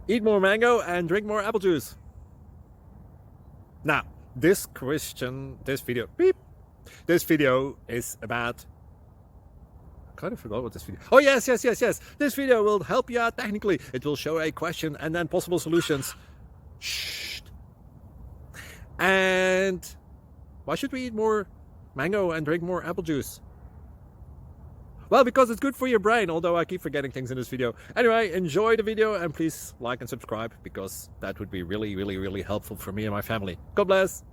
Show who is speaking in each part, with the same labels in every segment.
Speaker 1: Eat more mango and drink more apple juice. Now, this video is about, I kind of forgot what this video. Oh, yes. This video will help you out technically. It will show a question and then possible solutions. Shh. And why should we eat more mango and drink more apple juice? Well, because it's good for your brain, although I keep forgetting things in this video. Anyway, enjoy the video and please like and subscribe, because that would be really helpful for me and my family. God bless!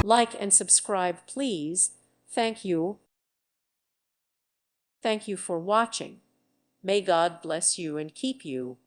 Speaker 2: Like and subscribe, please. Thank you. Thank you for watching. May God bless you and keep you.